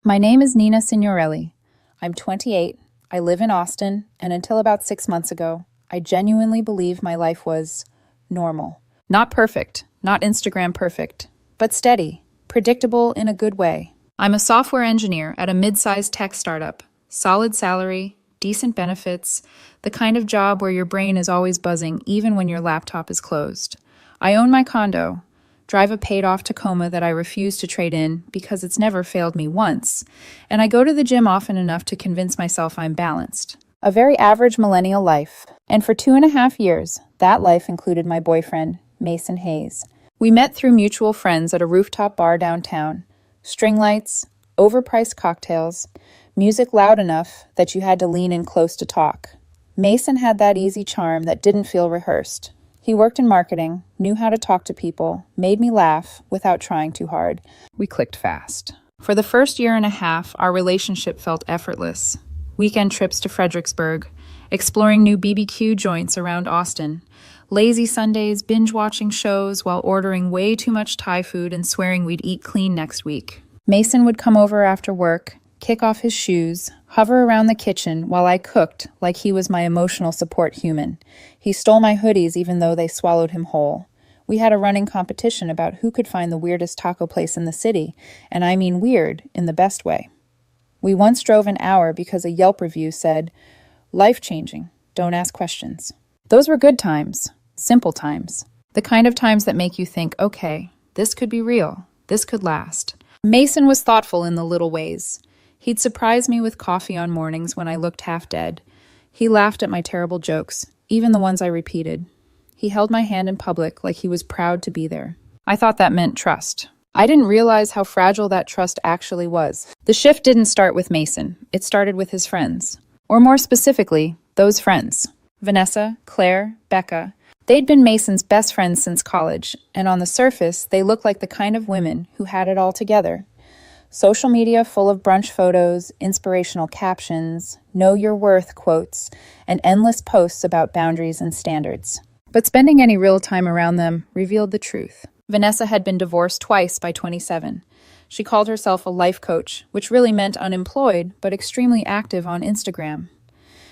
My name is Nina Signorelli. I'm 28, I live in Austin, and until about 6 months ago, I genuinely believe my life was normal. Not perfect, not Instagram perfect, but steady, predictable in a good way. I'm a software engineer at a mid-sized tech startup. Solid salary, decent benefits, the kind of job where your brain is always buzzing even when your laptop is closed. I own my condo, drive a paid-off Tacoma that I refuse to trade in because it's never failed me once, and I go to the gym often enough to convince myself I'm balanced. A very average millennial life. And for 2.5 years, that life included my boyfriend, Mason Hayes. We met through mutual friends at a rooftop bar downtown. String lights, overpriced cocktails, music loud enough that you had to lean in close to talk. Mason had that easy charm that didn't feel rehearsed. He worked in marketing, knew how to talk to people, made me laugh without trying too hard. We clicked fast. For the first 1.5 years, our relationship felt effortless. Weekend trips to Fredericksburg, exploring new BBQ joints around Austin, lazy Sundays binge-watching shows while ordering way too much Thai food and swearing we'd eat clean next week. Mason would come over after work, kick off his shoes, hover around the kitchen while I cooked like he was my emotional support human. He stole my hoodies even though they swallowed him whole. We had a running competition about who could find the weirdest taco place in the city, and I mean weird in the best way. We once drove an hour because a Yelp review said, "Life-changing, don't ask questions." Those were good times, simple times, the kind of times that make you think, okay, this could be real, this could last. Mason was thoughtful in the little ways. He'd surprise me with coffee on mornings when I looked half dead. He laughed at my terrible jokes, even the ones I repeated. He held my hand in public like he was proud to be there. I thought that meant trust. I didn't realize how fragile that trust actually was. The shift didn't start with Mason. It started with his friends. Or more specifically, those friends. Vanessa, Claire, Becca. They'd been Mason's best friends since college, and on the surface, they looked like the kind of women who had it all together. Social media full of brunch photos, inspirational captions, know your worth quotes, and endless posts about boundaries and standards. But spending any real time around them revealed the truth. Vanessa had been divorced twice by 27. She called herself a life coach, which really meant unemployed, but extremely active on Instagram.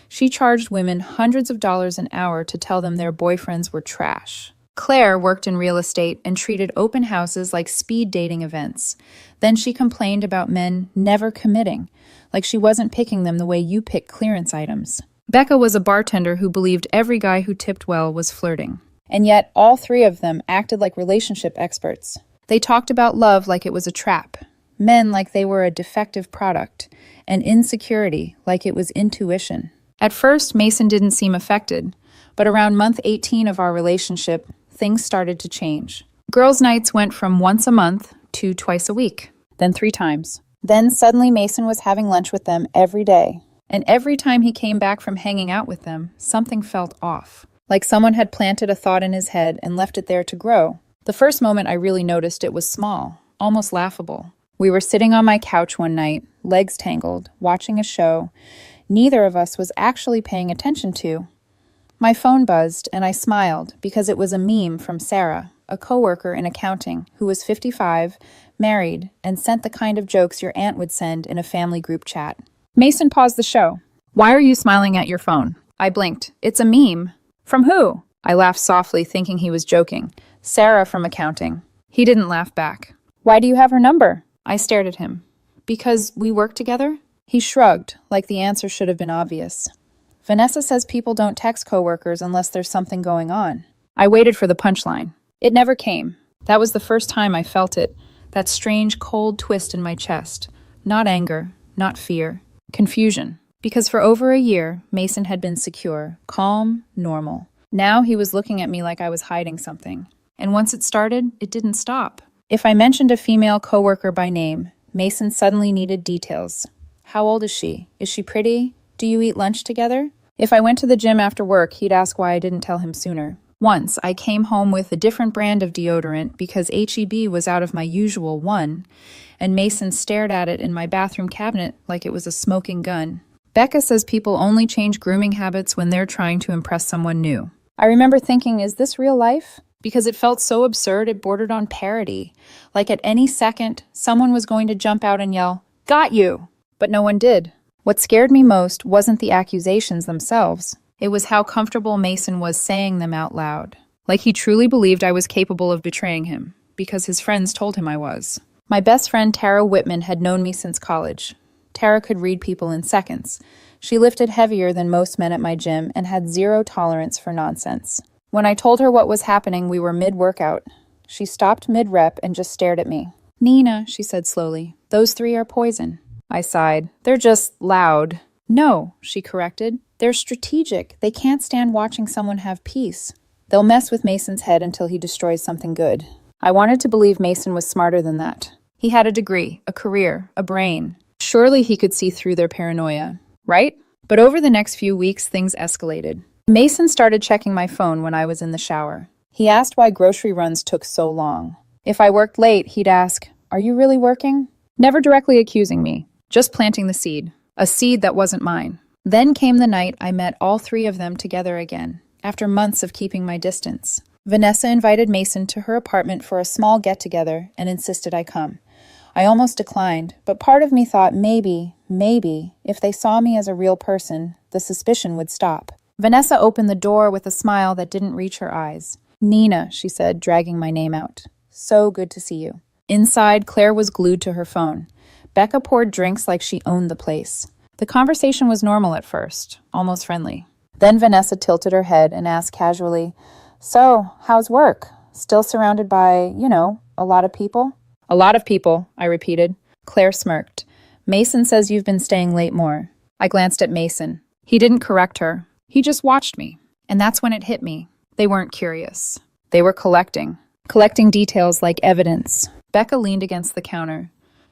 She charged women hundreds of dollars an hour to tell them their boyfriends were trash. Claire worked in real estate and treated open houses like speed dating events. Then she complained about men never committing, like she wasn't picking them the way you pick clearance items. Becca was a bartender who believed every guy who tipped well was flirting. And yet, all three of them acted like relationship experts. They talked about love like it was a trap, men like they were a defective product, and insecurity like it was intuition. At first, Mason didn't seem affected, but around month 18 of our relationship, things started to change. Girls' nights went from once a month to twice a week, then 3 times. Then suddenly Mason was having lunch with them every day. And every time he came back from hanging out with them, something felt off. Like someone had planted a thought in his head and left it there to grow. The first moment I really noticed it was small, almost laughable. We were sitting on my couch one night, legs tangled, watching a show neither of us was actually paying attention to. My phone buzzed, and I smiled because it was a meme from Sarah, a coworker in accounting who was 55, married, and sent the kind of jokes your aunt would send in a family group chat. Mason paused the show. "Why are you smiling at your phone?" I blinked. "It's a meme." "From who?" I laughed softly, thinking he was joking. "Sarah from accounting." He didn't laugh back. "Why do you have her number?" I stared at him. "Because we work together?" He shrugged, like the answer should have been obvious. "Vanessa says people don't text coworkers unless there's something going on." I waited for the punchline. It never came. That was the first time I felt it, that strange cold twist in my chest. Not anger, not fear. Confusion. Because for over a year, Mason had been secure, calm, normal. Now he was looking at me like I was hiding something. And once it started, it didn't stop. If I mentioned a female coworker by name, Mason suddenly needed details. How old is she? Is she pretty? Do you eat lunch together? If I went to the gym after work, he'd ask why I didn't tell him sooner. Once, I came home with a different brand of deodorant because H-E-B was out of my usual one, and Mason stared at it in my bathroom cabinet like it was a smoking gun. Becca says people only change grooming habits when they're trying to impress someone new. I remember thinking, is this real life? Because it felt so absurd it bordered on parody. Like at any second, someone was going to jump out and yell, Got you! But no one did. What scared me most wasn't the accusations themselves. It was how comfortable Mason was saying them out loud. Like he truly believed I was capable of betraying him, because his friends told him I was. My best friend Tara Whitman had known me since college. Tara could read people in seconds. She lifted heavier than most men at my gym and had zero tolerance for nonsense. When I told her what was happening, we were mid-workout. She stopped mid-rep and just stared at me. "Nina," she said slowly, "those three are poison." I sighed. "They're just loud." "No," she corrected. "They're strategic. They can't stand watching someone have peace. They'll mess with Mason's head until he destroys something good." I wanted to believe Mason was smarter than that. He had a degree, a career, a brain. Surely he could see through their paranoia, right? But over the next few weeks, things escalated. Mason started checking my phone when I was in the shower. He asked why grocery runs took so long. If I worked late, he'd ask, "Are you really working?" Never directly accusing me, just planting the seed. A seed that wasn't mine. Then came the night I met all three of them together again, after months of keeping my distance. Vanessa invited Mason to her apartment for a small get-together and insisted I come. I almost declined, but part of me thought maybe, if they saw me as a real person, the suspicion would stop. Vanessa opened the door with a smile that didn't reach her eyes. "Nina," she said, dragging my name out. "So good to see you." Inside, Claire was glued to her phone. Becca poured drinks like she owned the place. The conversation was normal at first, almost friendly. Then Vanessa tilted her head and asked casually, "So, how's work? Still surrounded by, a lot of people?" "A lot of people," I repeated. Claire smirked. "Mason says you've been staying late more." I glanced at Mason. He didn't correct her. He just watched me. And that's when it hit me. They weren't curious. They were collecting details like evidence. Becca leaned against the counter.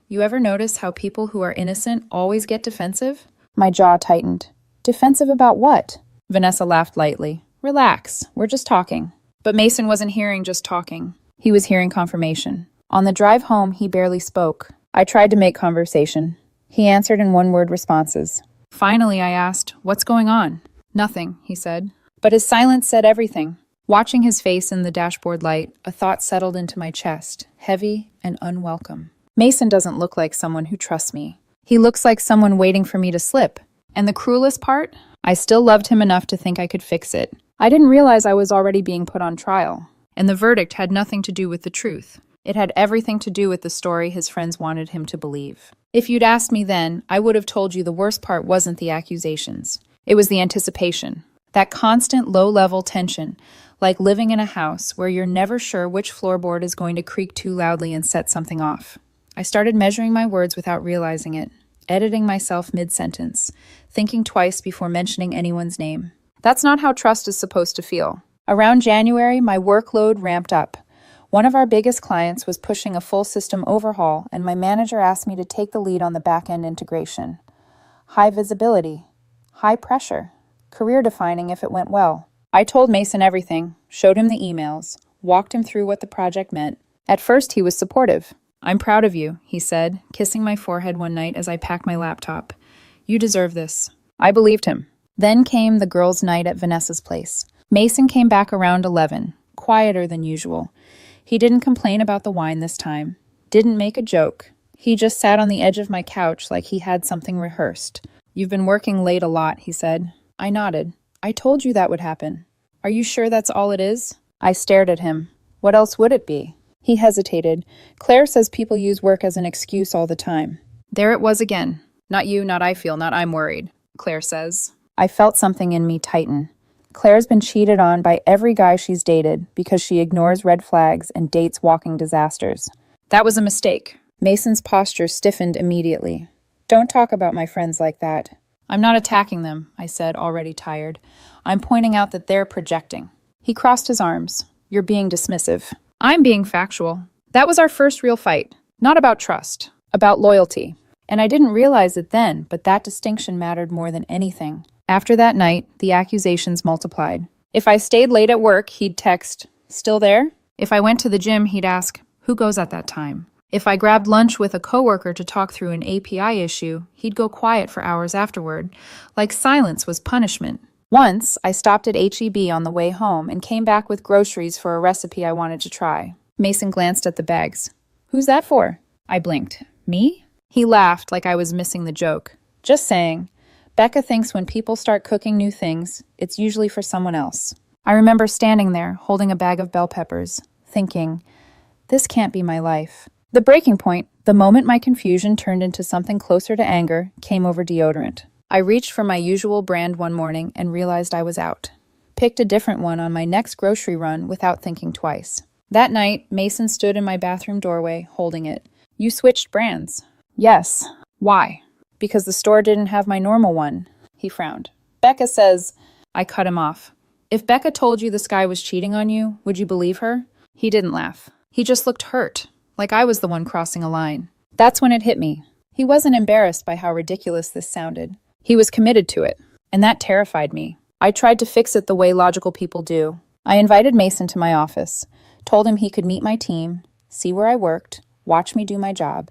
"You ever notice how people who are innocent always get defensive?" My jaw tightened. "Defensive about what?" Vanessa laughed lightly. "Relax, we're just talking." But Mason wasn't hearing just talking. He was hearing confirmation. On the drive home, he barely spoke. I tried to make conversation. He answered in one-word responses. Finally, I asked, "What's going on?" "Nothing," he said. But his silence said everything. Watching his face in the dashboard light, a thought settled into my chest, heavy and unwelcome. Mason doesn't look like someone who trusts me. He looks like someone waiting for me to slip. And the cruelest part? I still loved him enough to think I could fix it. I didn't realize I was already being put on trial. And the verdict had nothing to do with the truth. It had everything to do with the story his friends wanted him to believe. If you'd asked me then, I would have told you the worst part wasn't the accusations. It was the anticipation. That constant low-level tension, like living in a house where you're never sure which floorboard is going to creak too loudly and set something off. I started measuring my words without realizing it, editing myself mid-sentence, thinking twice before mentioning anyone's name. That's not how trust is supposed to feel. Around January, my workload ramped up. One of our biggest clients was pushing a full system overhaul, and my manager asked me to take the lead on the back-end integration. High visibility, high pressure, career-defining if it went well. I told Mason everything, showed him the emails, walked him through what the project meant. At first, he was supportive. "I'm proud of you," he said, kissing my forehead one night as I packed my laptop. "You deserve this." I believed him. Then came the girls' night at Vanessa's place. Mason came back around 11, quieter than usual. He didn't complain about the wine this time, didn't make a joke. He just sat on the edge of my couch like he had something rehearsed. "You've been working late a lot," he said. I nodded. "I told you that would happen." "Are you sure that's all it is?" I stared at him. "What else would it be?" He hesitated. "Claire says people use work as an excuse all the time." There it was again. "Not you, not I feel, not I'm worried," Claire says. I felt something in me tighten. Claire's been cheated on by every guy she's dated because she ignores red flags and dates walking disasters. That was a mistake. Mason's posture stiffened immediately. "Don't talk about my friends like that." "I'm not attacking them," I said, already tired. "I'm pointing out that they're projecting." He crossed his arms. "You're being dismissive." "I'm being factual. That was our first real fight. Not about trust. About loyalty." And I didn't realize it then, but that distinction mattered more than anything. After that night, the accusations multiplied. If I stayed late at work, he'd text, "Still there?" If I went to the gym, he'd ask, "Who goes at that time?" If I grabbed lunch with a coworker to talk through an API issue, he'd go quiet for hours afterward, like silence was punishment. Once, I stopped at H-E-B on the way home and came back with groceries for a recipe I wanted to try. Mason glanced at the bags. "Who's that for?" I blinked. "Me?" He laughed like I was missing the joke. Just saying. Becca thinks when people start cooking new things, it's usually for someone else. I remember standing there, holding a bag of bell peppers, thinking, this can't be my life. The breaking point, the moment my confusion turned into something closer to anger, came over deodorant. I reached for my usual brand one morning and realized I was out. Picked a different one on my next grocery run without thinking twice. That night, Mason stood in my bathroom doorway, holding it. You switched brands. Yes. Why? Because the store didn't have my normal one. He frowned. Becca says... I cut him off. If Becca told you this guy was cheating on you, would you believe her? He didn't laugh. He just looked hurt, like I was the one crossing a line. That's when it hit me. He wasn't embarrassed by how ridiculous this sounded. He was committed to it, and that terrified me. I tried to fix it the way logical people do. I invited Mason to my office, told him he could meet my team, see where I worked, watch me do my job.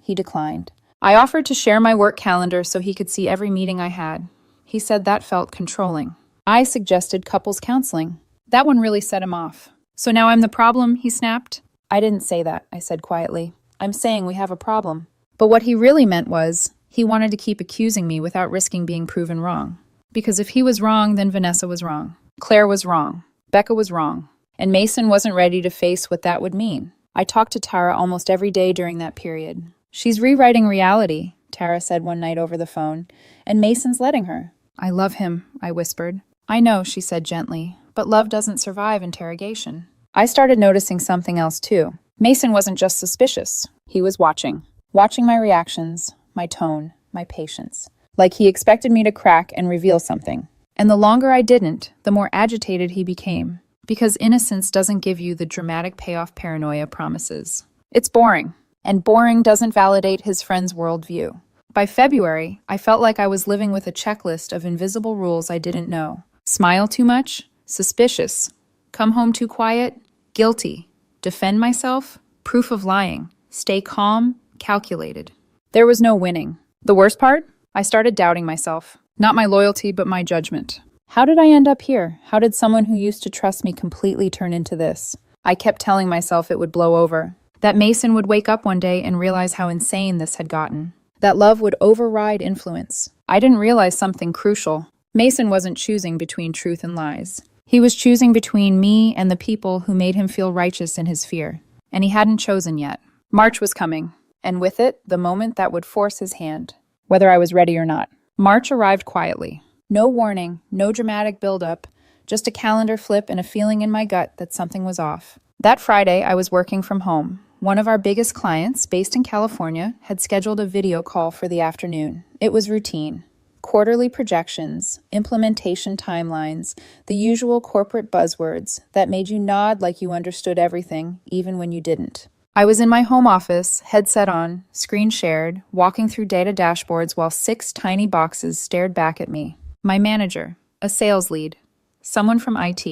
He declined. I offered to share my work calendar so he could see every meeting I had. He said that felt controlling. I suggested couples counseling. That one really set him off. So now I'm the problem, he snapped. I didn't say that, I said quietly. I'm saying we have a problem. But what he really meant was, he wanted to keep accusing me without risking being proven wrong. Because if he was wrong, then Vanessa was wrong. Claire was wrong. Becca was wrong. And Mason wasn't ready to face what that would mean. I talked to Tara almost every day during that period. She's rewriting reality, Tara said one night over the phone, and Mason's letting her. I love him, I whispered. I know, she said gently, but love doesn't survive interrogation. I started noticing something else too. Mason wasn't just suspicious. He was watching my reactions, my tone, my patience. Like he expected me to crack and reveal something. And the longer I didn't, the more agitated he became. Because innocence doesn't give you the dramatic payoff paranoia promises. It's boring. And boring doesn't validate his friend's worldview. By February, I felt like I was living with a checklist of invisible rules I didn't know. Smile too much? Suspicious. Come home too quiet? Guilty. Defend myself? Proof of lying. Stay calm? Calculated. There was no winning. The worst part? I started doubting myself. Not my loyalty, but my judgment. How did I end up here? How did someone who used to trust me completely turn into this? I kept telling myself it would blow over. That Mason would wake up one day and realize how insane this had gotten. That love would override influence. I didn't realize something crucial. Mason wasn't choosing between truth and lies. He was choosing between me and the people who made him feel righteous in his fear. And he hadn't chosen yet. March was coming, and with it, the moment that would force his hand, whether I was ready or not. March arrived quietly. No warning, no dramatic build-up, just a calendar flip and a feeling in my gut that something was off. That Friday, I was working from home. One of our biggest clients, based in California, had scheduled a video call for the afternoon. It was routine. Quarterly projections, implementation timelines, the usual corporate buzzwords that made you nod like you understood everything, even when you didn't. I was in my home office, headset on, screen shared, walking through data dashboards while 6 tiny boxes stared back at me. My manager, a sales lead, someone from IT,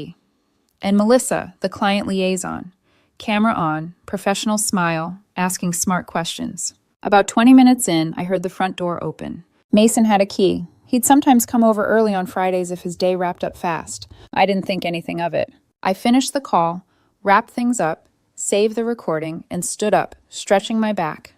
and Melissa, the client liaison. Camera on, professional smile, asking smart questions. About 20 minutes in, I heard the front door open. Mason had a key. He'd sometimes come over early on Fridays if his day wrapped up fast. I didn't think anything of it. I finished the call, wrapped things up, saved the recording, and stood up, stretching my back.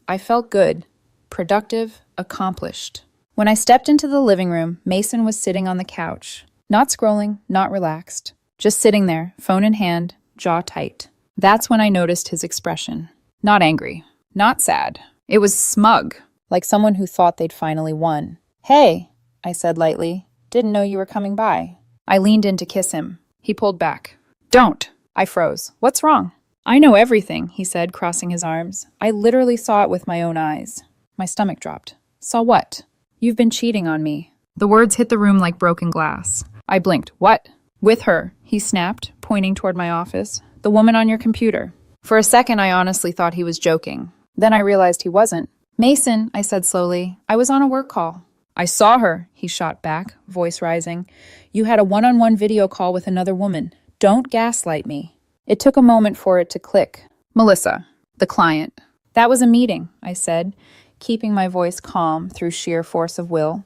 I felt good, productive, accomplished. When I stepped into the living room, Mason was sitting on the couch. Not scrolling, not relaxed. Just sitting there, phone in hand, jaw tight. That's when I noticed his expression. Not angry. Not sad. It was smug, like someone who thought they'd finally won. Hey, I said lightly. Didn't know you were coming by. I leaned in to kiss him. He pulled back. Don't. I froze. What's wrong? I know everything, he said, crossing his arms. I literally saw it with my own eyes. My stomach dropped. Saw what? You've been cheating on me. The words hit the room like broken glass. I blinked. What? With her, he snapped, pointing toward my office. The woman on your computer. For a second, I honestly thought he was joking. Then I realized he wasn't. Mason, I said slowly, I was on a work call. I saw her, he shot back, voice rising. You had a one-on-one video call with another woman. Don't gaslight me. It took a moment for it to click. Melissa, the client. That was a meeting, I said, keeping my voice calm through sheer force of will.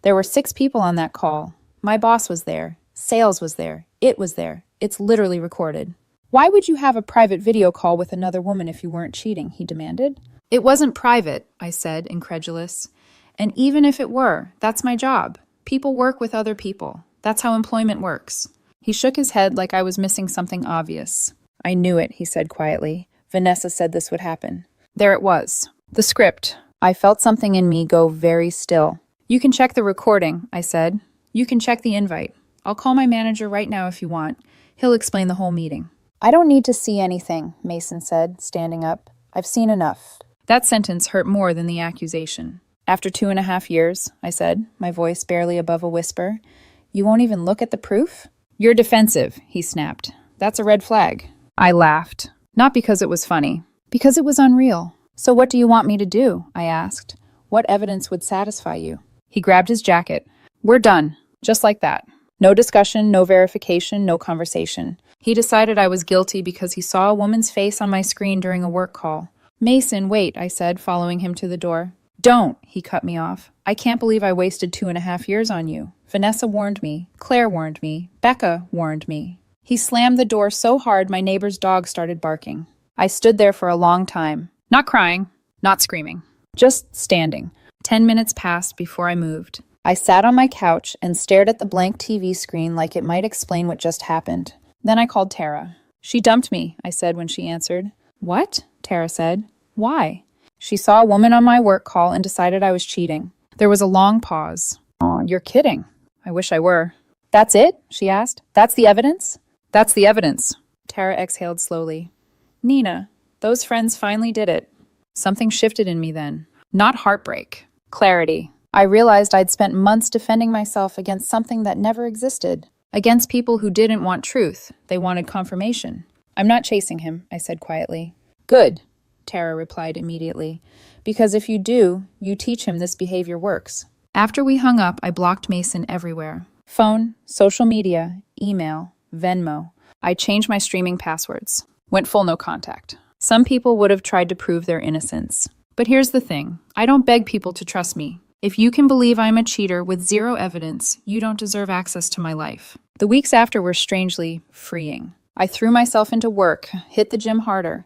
There were 6 people on that call. My boss was there. Sales was there. It was there. It's literally recorded. Why would you have a private video call with another woman if you weren't cheating? He demanded. It wasn't private, I said, incredulous. And even if it were, that's my job. People work with other people. That's how employment works. He shook his head like I was missing something obvious. I knew it, he said quietly. Vanessa said this would happen. There it was. The script. I felt something in me go very still. You can check the recording, I said. You can check the invite. I'll call my manager right now if you want. He'll explain the whole meeting. I don't need to see anything, Mason said, standing up. I've seen enough. That sentence hurt more than the accusation. After 2.5 years, I said, my voice barely above a whisper, you won't even look at the proof? You're defensive, he snapped. That's a red flag. I laughed. Not because it was funny. Because it was unreal. So what do you want me to do? I asked. What evidence would satisfy you? He grabbed his jacket. We're done. Just like that. No discussion, no verification, no conversation. He decided I was guilty because he saw a woman's face on my screen during a work call. Mason, wait, I said, following him to the door. Don't, he cut me off. I can't believe I wasted 2.5 years on you. Vanessa warned me. Claire warned me. Becca warned me. He slammed the door so hard my neighbor's dog started barking. I stood there for a long time. Not crying, not screaming. Just standing. 10 minutes passed before I moved. I sat on my couch and stared at the blank TV screen like it might explain what just happened. Then I called Tara. She dumped me, I said when she answered. What? Tara said. Why? She saw a woman on my work call and decided I was cheating. There was a long pause. Aw, you're kidding. I wish I were. That's it? She asked. That's the evidence? That's the evidence. Tara exhaled slowly. Nina, those friends finally did it. Something shifted in me then. Not heartbreak. Clarity. I realized I'd spent months defending myself against something that never existed. Against people who didn't want truth. They wanted confirmation. I'm not chasing him, I said quietly. Good, Tara replied immediately. Because if you do, you teach him this behavior works. After we hung up, I blocked Mason everywhere. Phone, social media, email, Venmo. I changed my streaming passwords. Went full no contact. Some people would have tried to prove their innocence. But here's the thing. I don't beg people to trust me. If you can believe I'm a cheater with zero evidence, you don't deserve access to my life. The weeks after were strangely freeing. I threw myself into work, hit the gym harder,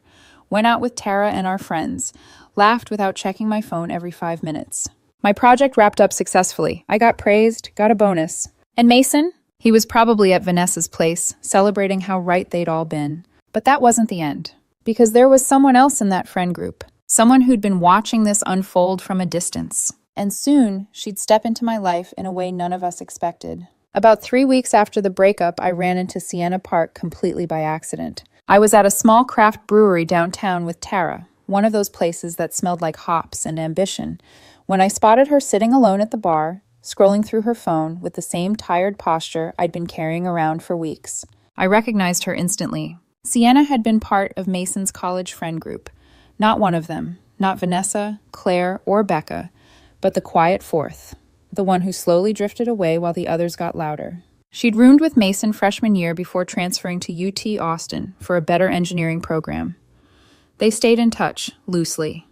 went out with Tara and our friends, laughed without checking my phone every 5 minutes. My project wrapped up successfully. I got praised, got a bonus. And Mason? He was probably at Vanessa's place, celebrating how right they'd all been. But that wasn't the end. Because there was someone else in that friend group. Someone who'd been watching this unfold from a distance. And soon, she'd step into my life in a way none of us expected. About 3 weeks after the breakup, I ran into Sienna Park completely by accident. I was at a small craft brewery downtown with Tara, one of those places that smelled like hops and ambition, when I spotted her sitting alone at the bar, scrolling through her phone with the same tired posture I'd been carrying around for weeks. I recognized her instantly. Sienna had been part of Mason's college friend group. Not one of them, not Vanessa, Claire, or Becca, but the quiet fourth, the one who slowly drifted away while the others got louder. She'd roomed with Mason freshman year before transferring to UT Austin for a better engineering program. They stayed in touch, loosely.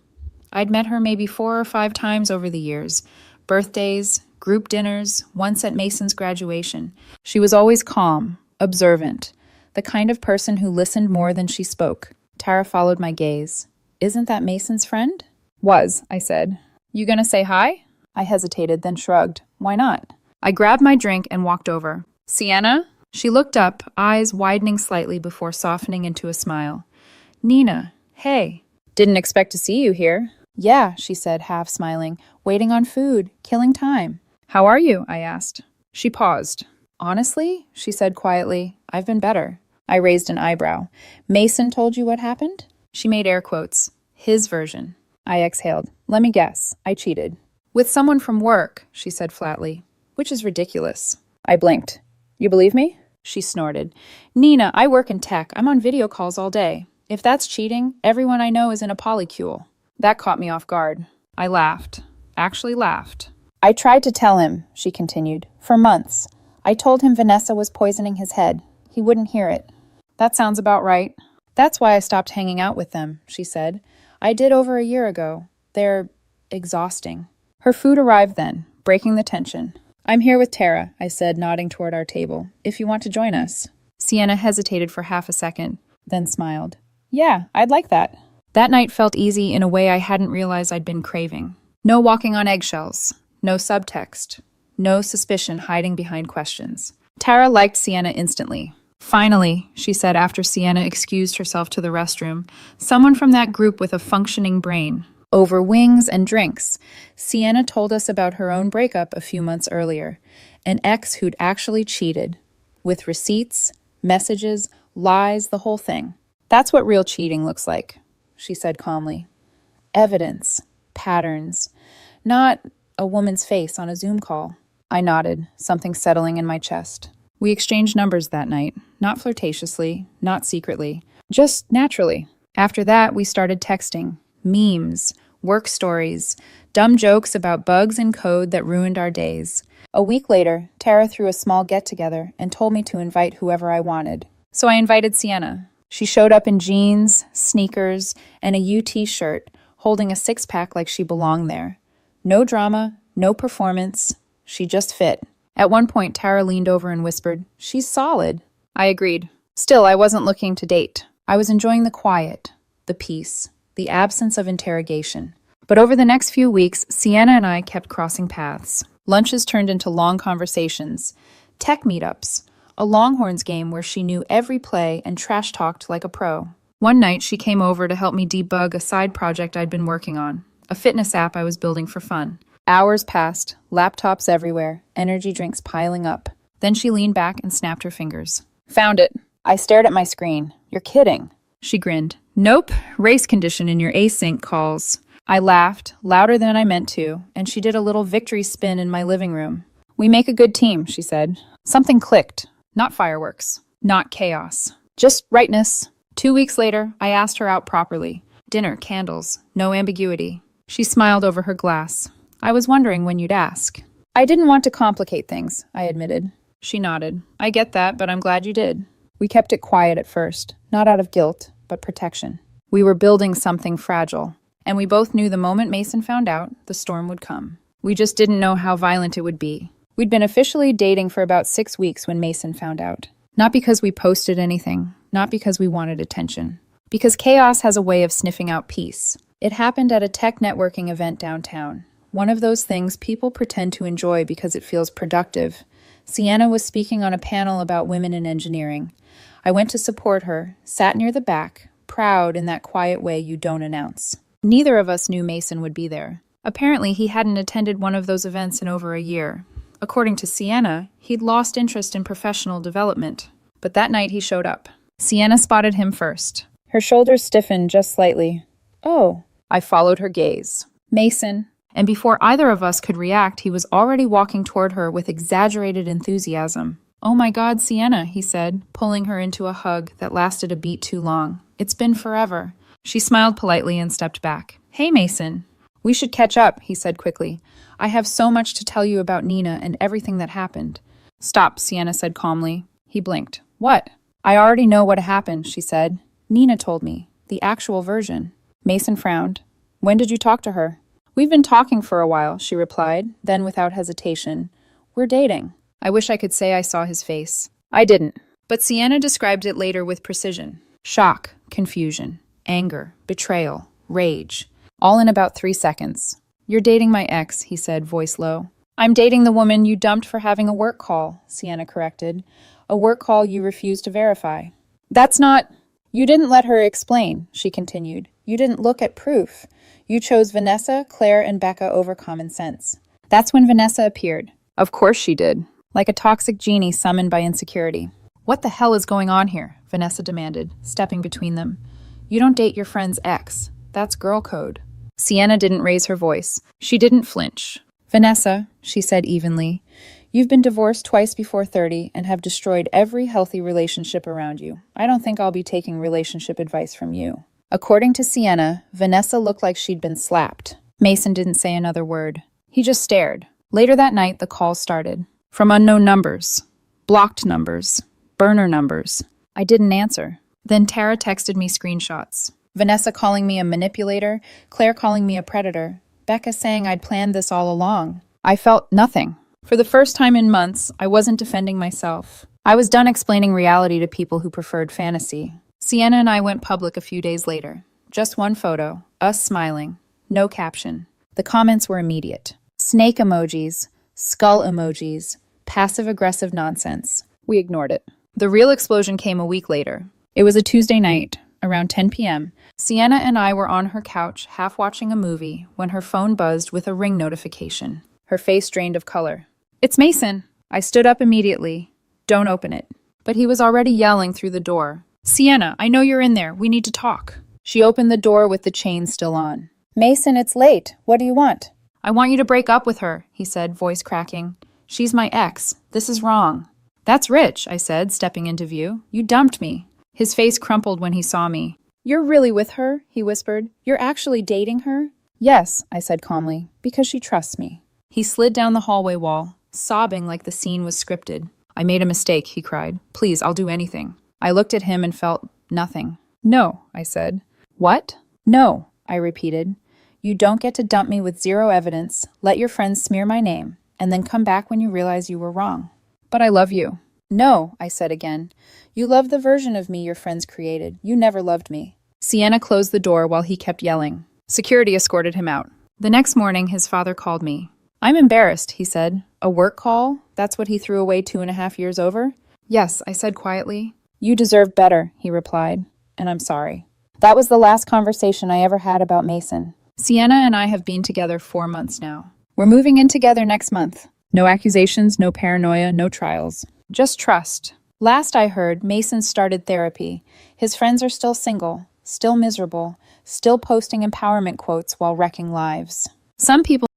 I'd met her maybe 4 or 5 times over the years. Birthdays, group dinners, once at Mason's graduation. She was always calm, observant, the kind of person who listened more than she spoke. Tara followed my gaze. Isn't that Mason's friend? Was, I said. You gonna say hi? I hesitated, then shrugged. Why not? I grabbed my drink and walked over. Sienna? She looked up, eyes widening slightly before softening into a smile. Nina, hey. Didn't expect to see you here. Yeah, she said, half smiling. Waiting on food, killing time. How are you? I asked. She paused. Honestly, she said quietly, I've been better. I raised an eyebrow. Mason told you what happened? She made air quotes. His version. I exhaled. Let me guess. I cheated. With someone from work, she said flatly. Which is ridiculous. I blinked. You believe me? She snorted. Nina, I work in tech. I'm on video calls all day. If that's cheating, everyone I know is in a polycule. That caught me off guard. I laughed. Actually laughed. I tried to tell him, she continued, for months. I told him Vanessa was poisoning his head. He wouldn't hear it. That sounds about right. That's why I stopped hanging out with them, she said. I did over a year ago. They're exhausting. Her food arrived then, breaking the tension. I'm here with Tara, I said, nodding toward our table, if you want to join us. Sienna hesitated for half a second, then smiled. Yeah, I'd like that. That night felt easy in a way I hadn't realized I'd been craving. No walking on eggshells, no subtext, no suspicion hiding behind questions. Tara liked Sienna instantly. Finally, she said after Sienna excused herself to the restroom, someone from that group with a functioning brain. Over wings and drinks, Sienna told us about her own breakup a few months earlier, an ex who'd actually cheated. With receipts, messages, lies, the whole thing. That's what real cheating looks like, she said calmly. Evidence, patterns, not a woman's face on a Zoom call. I nodded, something settling in my chest. We exchanged numbers that night, not flirtatiously, not secretly, just naturally. After that, we started texting, memes, work stories, dumb jokes about bugs in code that ruined our days. A week later, Tara threw a small get-together and told me to invite whoever I wanted. So I invited Sienna. She showed up in jeans, sneakers, and a UT shirt, holding a six-pack like she belonged there. No drama, no performance. She just fit. At one point, Tara leaned over and whispered, "She's solid." I agreed. Still, I wasn't looking to date. I was enjoying the quiet, the peace, the absence of interrogation. But over the next few weeks, Sienna and I kept crossing paths. Lunches turned into long conversations, tech meetups, a Longhorns game where she knew every play and trash-talked like a pro. One night, she came over to help me debug a side project I'd been working on, a fitness app I was building for fun. Hours passed, laptops everywhere, energy drinks piling up. Then she leaned back and snapped her fingers. "Found it." I stared at my screen. "You're kidding." She grinned. "Nope, race condition in your async calls." I laughed, louder than I meant to, and she did a little victory spin in my living room. "We make a good team," she said. Something clicked. Not fireworks. Not chaos. Just rightness. 2 weeks later, I asked her out properly. Dinner, candles, no ambiguity. She smiled over her glass. "I was wondering when you'd ask." "I didn't want to complicate things," I admitted. She nodded. "I get that, but I'm glad you did." We kept it quiet at first, not out of guilt, but protection. We were building something fragile, and we both knew the moment Mason found out, the storm would come. We just didn't know how violent it would be. We'd been officially dating for about 6 weeks when Mason found out. Not because we posted anything, not because we wanted attention. Because chaos has a way of sniffing out peace. It happened at a tech networking event downtown. One of those things people pretend to enjoy because it feels productive. Sienna was speaking on a panel about women in engineering. I went to support her, sat near the back, proud in that quiet way you don't announce. Neither of us knew Mason would be there. Apparently, he hadn't attended one of those events in over a year. According to Sienna, he'd lost interest in professional development. But that night he showed up. Sienna spotted him first. Her shoulders stiffened just slightly. "Oh." I followed her gaze. "Mason." And before either of us could react, he was already walking toward her with exaggerated enthusiasm. "Oh my God, Sienna," he said, pulling her into a hug that lasted a beat too long. "It's been forever." She smiled politely and stepped back. "Hey, Mason." "We should catch up," he said quickly. "I have so much to tell you about Nina and everything that happened." "Stop," Sienna said calmly. He blinked. "What?" "I already know what happened," she said. "Nina told me. The actual version." Mason frowned. "When did you talk to her?" "We've been talking for a while," she replied, then without hesitation. "We're dating." I wish I could say I saw his face. I didn't. But Sienna described it later with precision. Shock, confusion, anger, betrayal, rage. All in about 3 seconds. "You're dating my ex," he said, voice low. "I'm dating the woman you dumped for having a work call," Sienna corrected. "A work call you refused to verify." "That's not—" "You didn't let her explain," she continued. "You didn't look at proof. You chose Vanessa, Claire, and Becca over common sense." That's when Vanessa appeared. Of course she did. Like a toxic genie summoned by insecurity. "What the hell is going on here?" Vanessa demanded, stepping between them. "You don't date your friend's ex. That's girl code." Sienna didn't raise her voice. She didn't flinch. "Vanessa," she said evenly, "you've been divorced twice before 30 and have destroyed every healthy relationship around you. I don't think I'll be taking relationship advice from you." According to Sienna, Vanessa looked like she'd been slapped. Mason didn't say another word. He just stared. Later that night, the calls started. From unknown numbers. Blocked numbers. Burner numbers. I didn't answer. Then Tara texted me screenshots. Vanessa calling me a manipulator, Claire calling me a predator, Becca saying I'd planned this all along. I felt nothing. For the first time in months, I wasn't defending myself. I was done explaining reality to people who preferred fantasy. Sienna and I went public a few days later. Just one photo, us smiling. No caption. The comments were immediate. Snake emojis, skull emojis, passive-aggressive nonsense. We ignored it. The real explosion came a week later. It was a Tuesday night, around 10 p.m. Sienna and I were on her couch, half watching a movie, when her phone buzzed with a ring notification. Her face drained of color. "It's Mason!" I stood up immediately. "Don't open it." But he was already yelling through the door. "Sienna, I know you're in there. We need to talk." She opened the door with the chain still on. "Mason, it's late. What do you want?" "I want you to break up with her," he said, voice cracking. "She's my ex. This is wrong." "That's rich," I said, stepping into view. "You dumped me." His face crumpled when he saw me. "You're really with her?" he whispered. "You're actually dating her?" "Yes," I said calmly, "because she trusts me." He slid down the hallway wall, sobbing like the scene was scripted. "I made a mistake," he cried. "Please, I'll do anything." I looked at him and felt nothing. "No," I said. "What?" "No," I repeated. "You don't get to dump me with zero evidence, let your friends smear my name, and then come back when you realize you were wrong." "But I love you." "No," I said again. "You love the version of me your friends created. You never loved me." Sienna closed the door while he kept yelling. Security escorted him out. The next morning, his father called me. "I'm embarrassed," he said. "A work call? That's what he threw away 2.5 years over?" "Yes," I said quietly. "You deserve better," he replied, "and I'm sorry." That was the last conversation I ever had about Mason. Sienna and I have been together 4 months now. We're moving in together next month. No accusations, no paranoia, no trials. Just trust. Last I heard, Mason started therapy. His friends are still single, still miserable, still posting empowerment quotes while wrecking lives. Some people